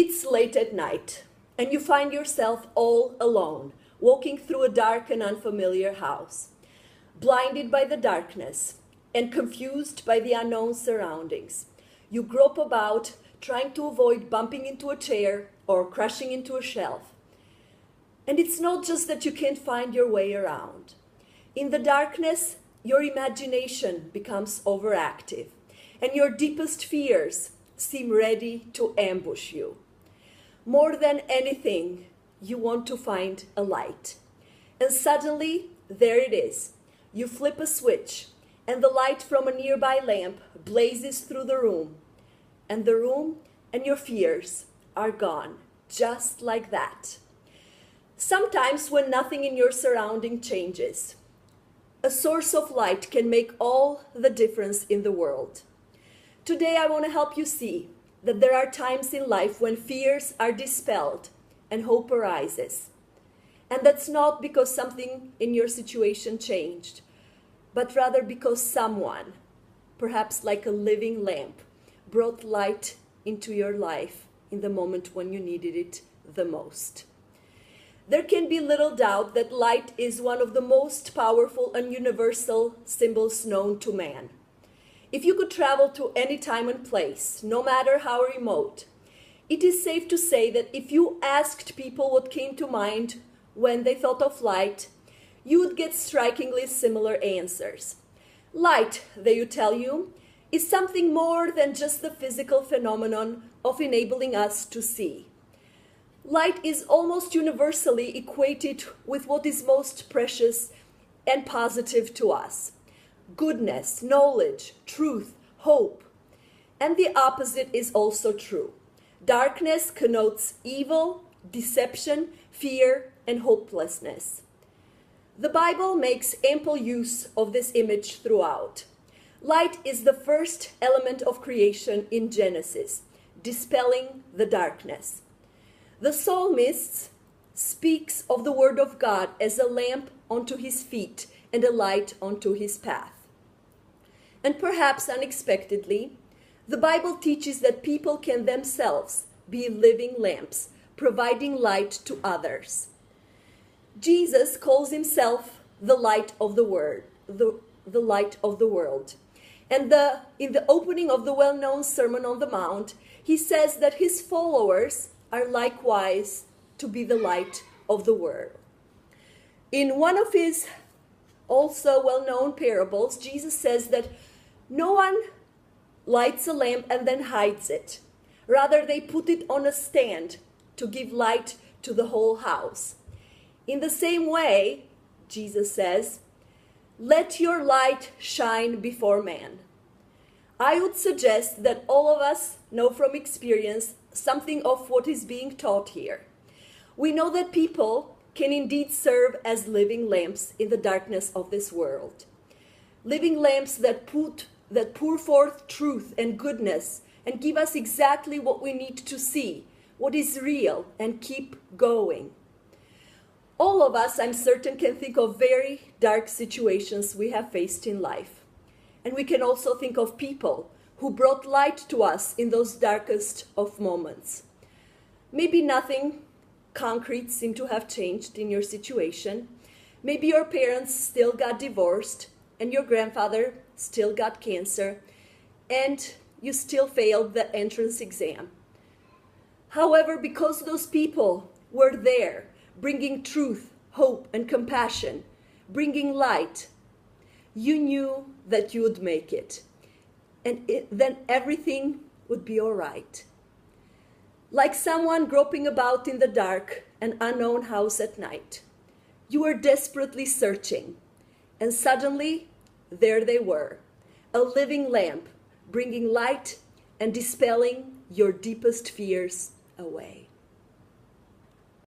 It's late at night, and you find yourself all alone, walking through a dark and unfamiliar house, blinded by the darkness and confused by the unknown surroundings. You grope about, trying to avoid bumping into a chair or crashing into a shelf. And it's not just that you can't find your way around. In the darkness, your imagination becomes overactive, and your deepest fears seem ready to ambush you. More than anything, you want to find a light. And suddenly, there it is. You flip a switch, and the light from a nearby lamp blazes through the room. And the room and your fears are gone, just like that. Sometimes when nothing in your surrounding changes, a source of light can make all the difference in the world. Today I want to help you see that there are times in life when fears are dispelled and hope arises. And that's not because something in your situation changed, but rather because someone, perhaps like a living lamp, brought light into your life in the moment when you needed it the most. There can be little doubt that light is one of the most powerful and universal symbols known to man. If you could travel to any time and place, no matter how remote, it is safe to say that if you asked people what came to mind when they thought of light, you would get strikingly similar answers. Light, they would tell you, is something more than just the physical phenomenon of enabling us to see. Light is almost universally equated with what is most precious and positive to us: goodness, knowledge, truth, hope. And the opposite is also true. Darkness connotes evil, deception, fear, and hopelessness. The Bible makes ample use of this image throughout. Light is the first element of creation in Genesis, dispelling the darkness. The psalmist speaks of the word of God as a lamp unto his feet and a light unto his path. And perhaps unexpectedly, the Bible teaches that people can themselves be living lamps, providing light to others. Jesus calls himself the light of the world, the light of the world. And in the opening of the well-known Sermon on the Mount, he says that his followers are likewise to be the light of the world. In one of his also well-known parables, Jesus says that no one lights a lamp and then hides it. Rather, they put it on a stand to give light to the whole house. In the same way, Jesus says, let your light shine before man. I would suggest that all of us know from experience something of what is being taught here. We know that people can indeed serve as living lamps in the darkness of this world. Living lamps that pour forth truth and goodness and give us exactly what we need to see, what is real, and keep going. All of us, I'm certain, can think of very dark situations we have faced in life. And we can also think of people who brought light to us in those darkest of moments. Maybe nothing concrete seemed to have changed in your situation. Maybe your parents still got divorced and your grandfather still got cancer and you still failed the entrance exam. However, because those people were there, bringing truth, hope, and compassion, bringing light, you knew that you would make it. And then everything would be all right. Like someone groping about in the dark, an unknown house at night. You were desperately searching, and suddenly, there they were, a living lamp, bringing light and dispelling your deepest fears away.